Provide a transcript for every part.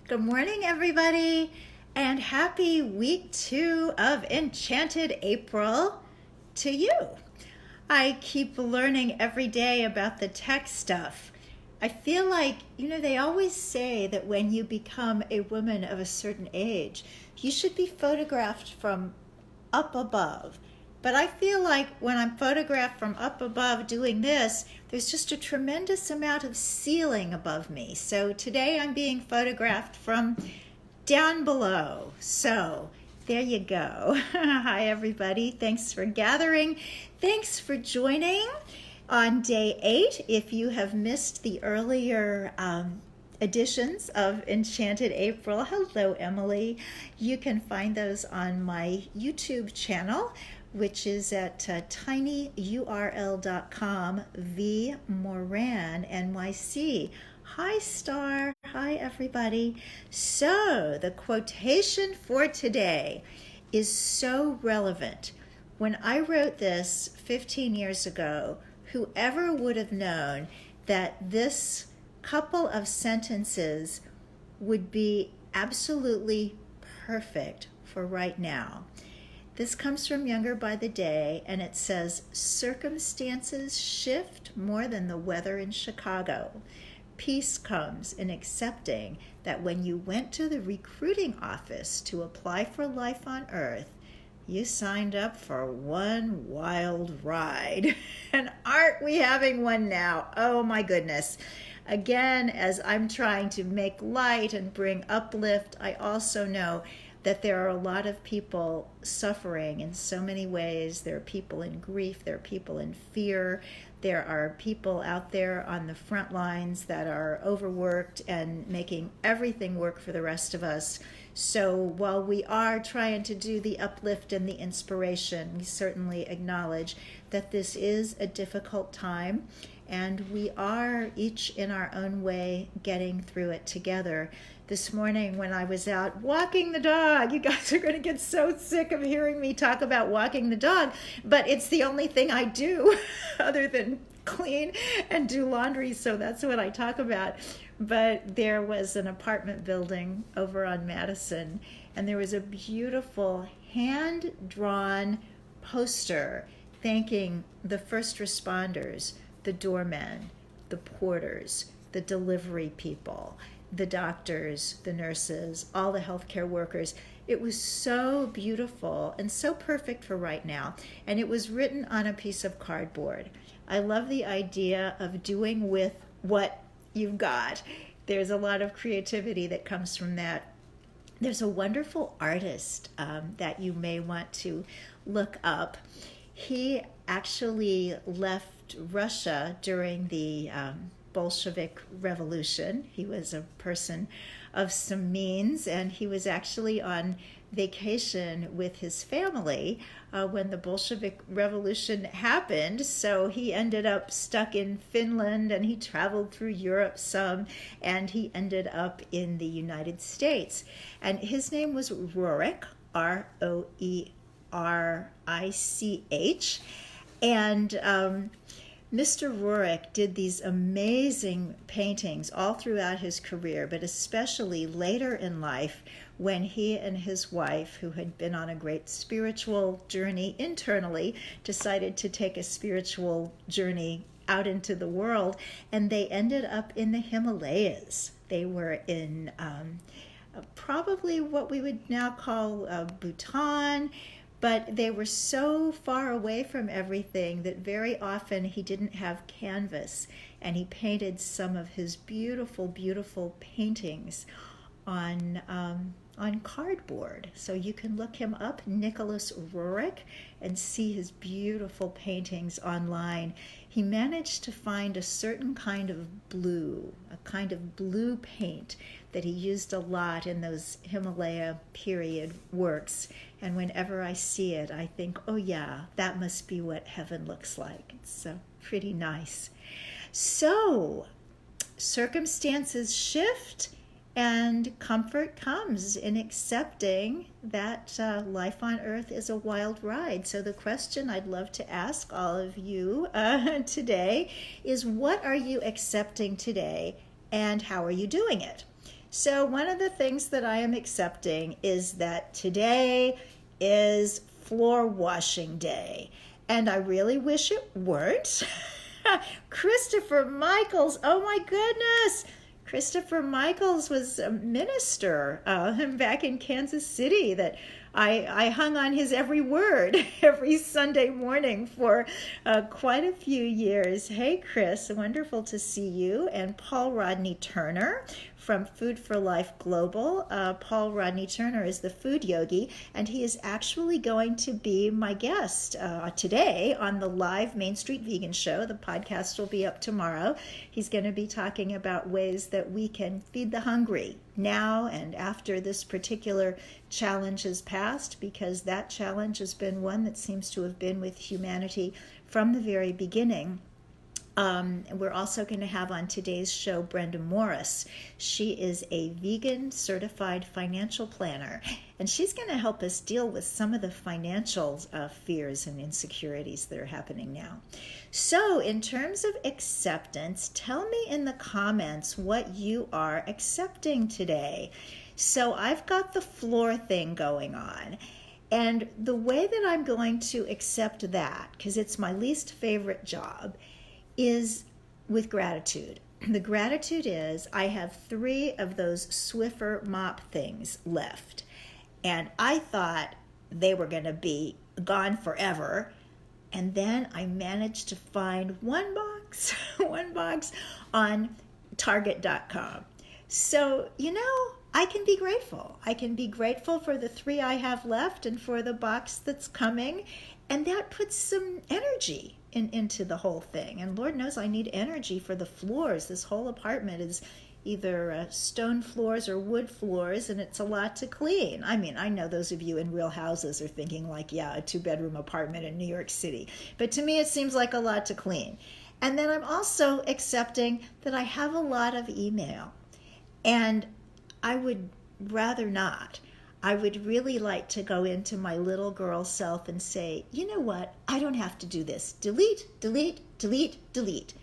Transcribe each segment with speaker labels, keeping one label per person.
Speaker 1: Good morning, everybody, and happy week 2 of Enchanted April to you. I keep learning every day about the tech stuff. I feel like, they always say that when you become a woman of a certain age, you should be photographed from up above. But I feel like when I'm photographed from up above doing this, there's just a tremendous amount of ceiling above me. So today I'm being photographed from down below. So there you go. Hi, everybody. Thanks for gathering. Thanks for joining on day 8. If you have missed the earlier editions of Enchanted April, hello, Emily. You can find those on my YouTube channel, which is at tinyurl.com, vmoran.nyc. Hi, Star. Hi, everybody. So, the quotation for today is so relevant. When I wrote this 15 years ago, whoever would have known that this couple of sentences would be absolutely perfect for right now. This comes from Younger by the Day, and it says, circumstances shift more than the weather in Chicago. Peace comes in accepting that when you went to the recruiting office to apply for life on Earth, you signed up for one wild ride. And aren't we having one now? Oh my goodness. Again, as I'm trying to make light and bring uplift, I also know that there are a lot of people suffering in so many ways. There are people in grief, there are people in fear, there are people out there on the front lines that are overworked and making everything work for the rest of us. So while we are trying to do the uplift and the inspiration, we certainly acknowledge that this is a difficult time, and we are each in our own way getting through it together. This morning when I was out walking the dog, you guys are going to get so sick of hearing me talk about walking the dog, but it's the only thing I do other than clean and do laundry, so that's what I talk about. But there was an apartment building over on Madison, and there was a beautiful hand-drawn poster thanking the first responders, the doormen, the porters, the delivery people, the doctors, the nurses, all the healthcare workers. It was so beautiful and so perfect for right now. And it was written on a piece of cardboard. I love the idea of doing with what you've got. There's a lot of creativity that comes from that. There's a wonderful artist that you may want to look up. He actually left Russia during the Bolshevik Revolution. He was a person of some means, and he was actually on vacation with his family when the Bolshevik Revolution happened. So he ended up stuck in Finland, and he traveled through Europe some, and he ended up in the United States. And his name was Roerich, R-O-E-R-I-C-H. And Mr. Roerich did these amazing paintings all throughout his career, but especially later in life when he and his wife, who had been on a great spiritual journey internally, decided to take a spiritual journey out into the world, and they ended up in the Himalayas. They were in probably what we would now call Bhutan, but they were so far away from everything that very often he didn't have canvas, and he painted some of his beautiful, beautiful paintings on cardboard. So you can look him up, Nicholas Roerich, and see his beautiful paintings online. He managed to find a certain kind of blue, a kind of blue paint that he used a lot in those Himalaya period works. And whenever I see it, I think, oh yeah, that must be what heaven looks like. It's pretty nice. So, circumstances shift, and comfort comes in accepting that life on earth is a wild ride. So the question I'd love to ask all of you today is, what are you accepting today, and how are you doing it? So one of the things that I am accepting is that today is floor washing day. And I really wish it weren't. Christopher Michaels, oh my goodness. Christopher Michaels was a minister back in Kansas City that I hung on his every word every Sunday morning for quite a few years. Hey, Chris, wonderful to see you. And Paul Rodney Turner from Food for Life Global. Paul Rodney Turner is the food yogi, and he is actually going to be my guest today on the live Main Street Vegan Show. The podcast will be up tomorrow. He's going to be talking about ways that we can feed the hungry now and after this particular challenge has passed, because that challenge has been one that seems to have been with humanity from the very beginning. We're also going to have on today's show Brenda Morris. She is a vegan certified financial planner, and she's going to help us deal with some of the financial fears and insecurities that are happening now. So in terms of acceptance, tell me in the comments what you are accepting today. So I've got the floor thing going on. And the way that I'm going to accept that, because it's my least favorite job, is with gratitude. The gratitude is I have 3 of those Swiffer mop things left. And I thought they were going to be gone forever. And then I managed to find one box on Target.com. So, I can be grateful. I can be grateful for the 3 I have left and for the box that's coming. And that puts some energy into the whole thing. And Lord knows I need energy for the floors. This whole apartment is either stone floors or wood floors, and it's a lot to clean. I mean, I know those of you in real houses are thinking like, yeah, a 2-bedroom apartment in New York City. But to me, it seems like a lot to clean. And then I'm also accepting that I have a lot of email. And I would rather not. I would really like to go into my little girl self and say, you know what? I don't have to do this. Delete, delete, delete, delete.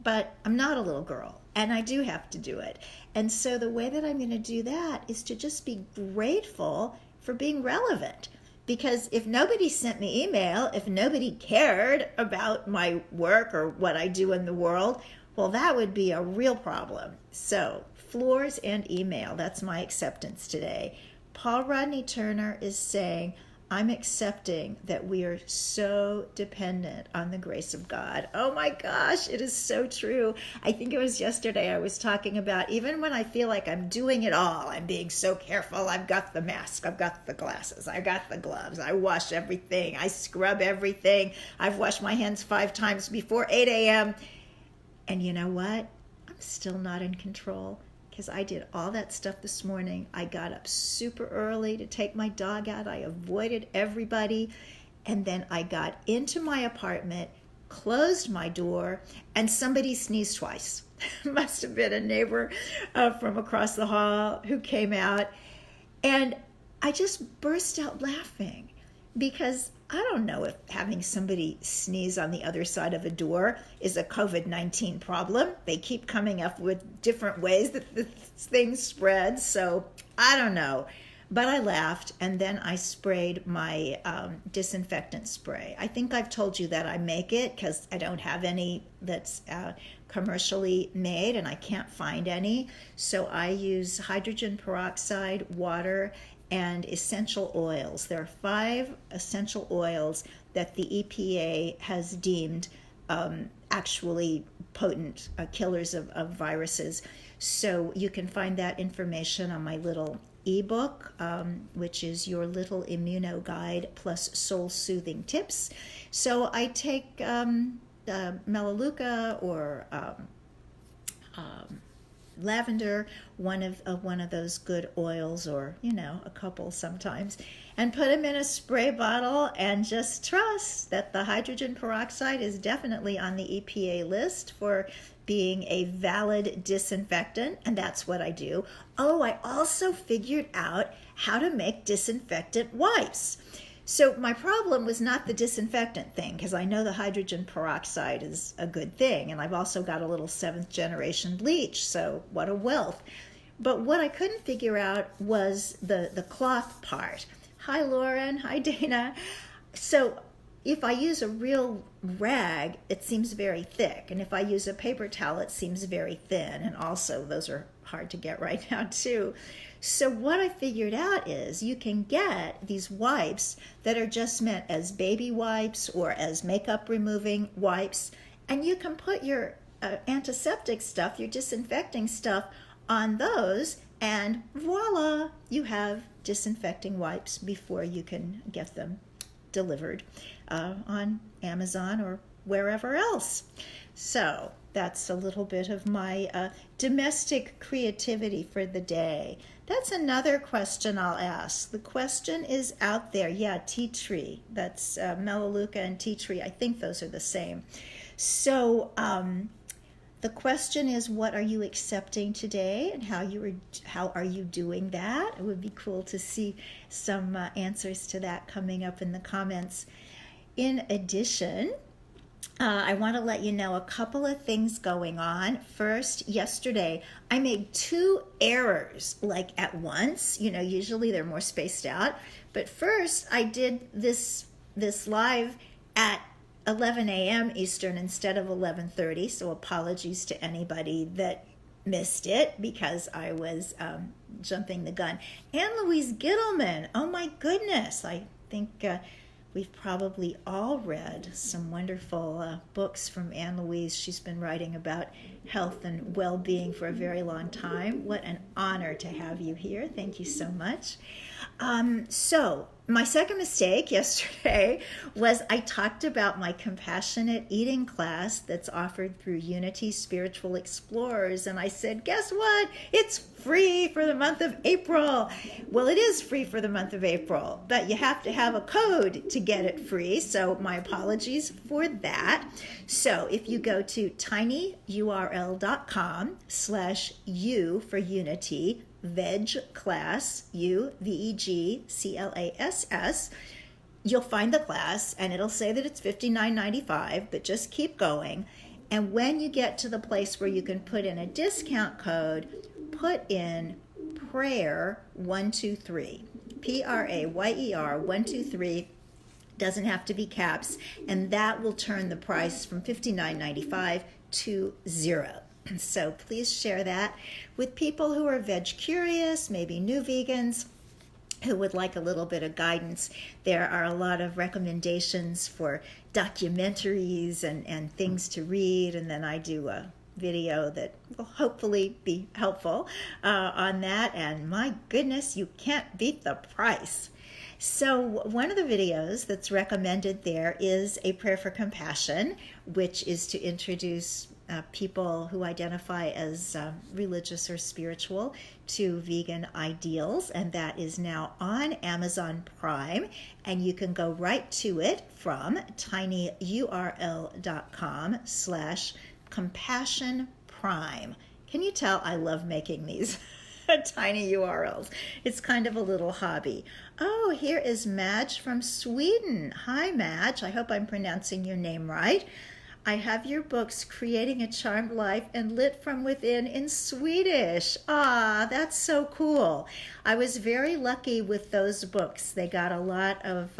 Speaker 1: But I'm not a little girl, and I do have to do it. And so the way that I'm going to do that is to just be grateful for being relevant. Because if nobody sent me email, if nobody cared about my work or what I do in the world, well, that would be a real problem. So floors and email, that's my acceptance today. Paul Rodney Turner is saying, I'm accepting that we are so dependent on the grace of God. Oh my gosh, it is so true. I think it was yesterday I was talking about, even when I feel like I'm doing it all, I'm being so careful. I've got the mask, I've got the glasses, I've got the gloves, I wash everything, I scrub everything. I've washed my hands 5 times before 8 a.m. And you know what? I'm still not in control. Because I did all that stuff this morning. I got up super early to take my dog out. I avoided everybody. And then I got into my apartment, closed my door, and somebody sneezed twice. Must have been a neighbor from across the hall who came out. And I just burst out laughing because I don't know if having somebody sneeze on the other side of a door is a COVID-19 problem. They keep coming up with different ways that this thing spreads, so I don't know. But I laughed, and then I sprayed my disinfectant spray. I think I've told you that I make it because I don't have any that's commercially made, and I can't find any. So I use hydrogen peroxide, water, and essential oils. There are 5 essential oils that the EPA has deemed actually potent killers of viruses. So you can find that information on my little ebook, which is Your Little Immuno Guide plus Soul Soothing Tips. So I take Melaleuca or lavender, one of those good oils, or a couple sometimes, and put them in a spray bottle and just trust that the hydrogen peroxide is definitely on the EPA list for being a valid disinfectant, and that's what I do. Oh, I also figured out how to make disinfectant wipes. So my problem was not the disinfectant thing, because I know the hydrogen peroxide is a good thing, and I've also got a little 7th generation bleach, so what a wealth. But what I couldn't figure out was the cloth part. Hi, Lauren. Hi, Dana. So if I use a real rag, it seems very thick. And if I use a paper towel, it seems very thin. And also, those are hard to get right now, too. So what I figured out is you can get these wipes that are just meant as baby wipes or as makeup removing wipes. And you can put your antiseptic stuff, your disinfecting stuff, on those, and voila, you have disinfecting wipes before you can get them delivered on Amazon or wherever else. So that's a little bit of my domestic creativity for the day. That's another question I'll ask. The question is out there. Yeah, tea tree. That's Melaleuca and tea tree. I think those are the same. So the question is, what are you accepting today, and how are you doing that? It would be cool to see some answers to that coming up in the comments. In addition, I want to let you know a couple of things going on. First, yesterday, I made 2 errors like at once. You know, usually they're more spaced out. But first, I did this live at 11 a.m. Eastern instead of 11:30, so apologies to anybody that missed it because I was jumping the gun. Anne Louise Gittleman, oh my goodness, I think we've probably all read some wonderful books from Anne Louise. She's been writing about health and well-being for a very long time. What an honor to have you here. Thank you so much. So my second mistake yesterday was I talked about my compassionate eating class that's offered through Unity Spiritual Explorers, and I said, guess what? It's free for the month of April. Well, it is free for the month of April, but you have to have a code to get it free, so my apologies for that. So if you go to tinyurl.com/U for Unity, veg class, UVEGCLASS, you'll find the class and it'll say that it's $59.95, but just keep going. And when you get to the place where you can put in a discount code, put in prayer 123, PRAYER 123, doesn't have to be caps, and that will turn the price from $59.95 to $0. So please share that with people who are veg curious, maybe new vegans who would like a little bit of guidance. There are a lot of recommendations for documentaries and things to read, and then I do a video that will hopefully be helpful on that, and my goodness, you can't beat the price. So one of the videos that's recommended there is a prayer for compassion, which is to introduce people who identify as religious or spiritual to vegan ideals, and that is now on Amazon Prime, and you can go right to it from tinyurl.com/compassion prime. Can you tell I love making these tiny URLs? It's kind of a little hobby. Oh, here is Madge from Sweden. Hi, Madge. I hope I'm pronouncing your name right. I have your books, Creating a Charmed Life and Lit from Within, in Swedish. Ah, that's so cool. I was very lucky with those books. They got a lot of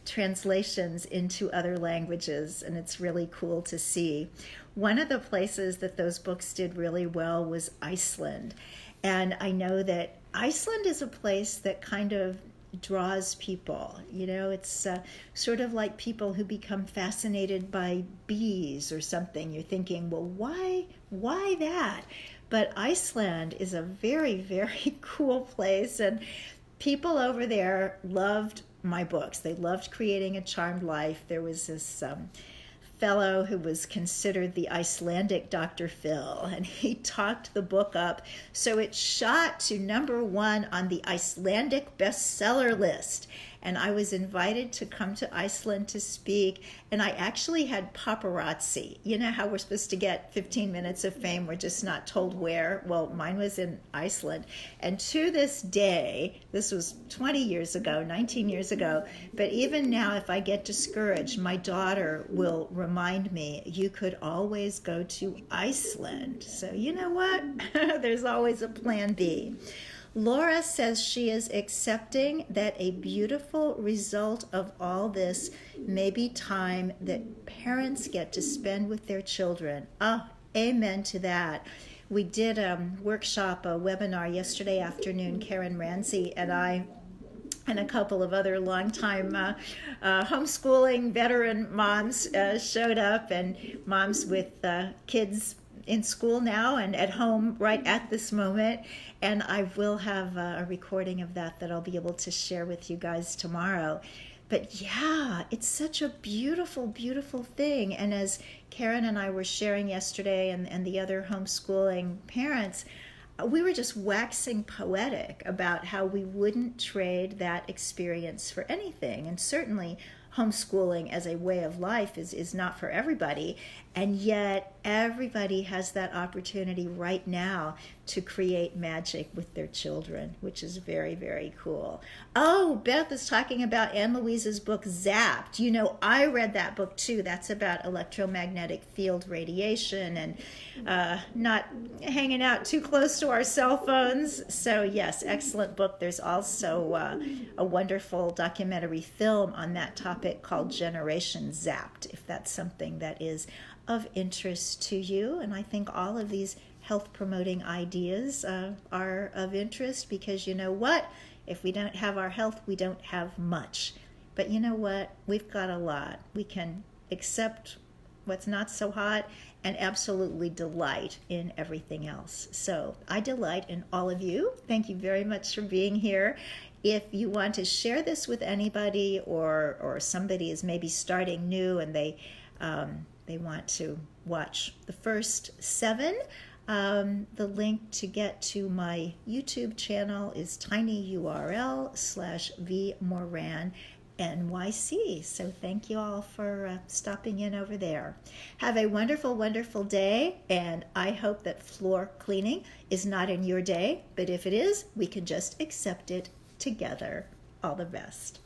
Speaker 1: translations into other languages, and it's really cool to see. One of the places that those books did really well was Iceland. And I know that Iceland is a place that kind of draws people. You know, it's sort of like people who become fascinated by bees or something. You're thinking, well, why that? But Iceland is a very, very cool place, and people over there loved my books. They loved Creating a Charmed Life. There was this fellow who was considered the Icelandic Dr. Phil, and he talked the book up so it shot to #1 on the Icelandic bestseller list. and I was invited to come to Iceland to speak, and I actually had paparazzi. You know how we're supposed to get 15 minutes of fame, we're just not told where? Well, mine was in Iceland, and to this day, this was 20 years ago, 19 years ago, but even now if I get discouraged, my daughter will remind me, you could always go to Iceland. So you know what? There's always a plan B. Laura says she is accepting that a beautiful result of all this may be time that parents get to spend with their children. Ah, amen to that. We did a workshop, a webinar yesterday afternoon. Karen Ramsey and I and a couple of other longtime homeschooling veteran moms showed up, and moms with kids in school now and at home right at this moment. And I will have a recording of that I'll be able to share with you guys tomorrow. But yeah, it's such a beautiful, beautiful thing. And as Karen and I were sharing yesterday, and the other homeschooling parents, we were just waxing poetic about how we wouldn't trade that experience for anything. And certainly homeschooling as a way of life is not for everybody. And yet everybody has that opportunity right now to create magic with their children, which is very, very cool. Oh, Beth is talking about Anne Louise's book, Zapped. You know, I read that book too. That's about electromagnetic field radiation and not hanging out too close to our cell phones. So yes, excellent book. There's also a wonderful documentary film on that topic called Generation Zapped, if that's something that is of interest to you. And I think all of these health promoting ideas are of interest, because you know what? If we don't have our health, we don't have much. But you know what? We've got a lot. We can accept what's not so hot and absolutely delight in everything else. So I delight in all of you. Thank you very much for being here. If you want to share this with anybody, or somebody is maybe starting new and they want to watch the first 7, the link to get to my YouTube channel is tinyurl/vmorannyc. So thank you all for stopping in over there. Have a wonderful, wonderful day, and I hope that floor cleaning is not in your day, but if it is, we can just accept it together. All the best.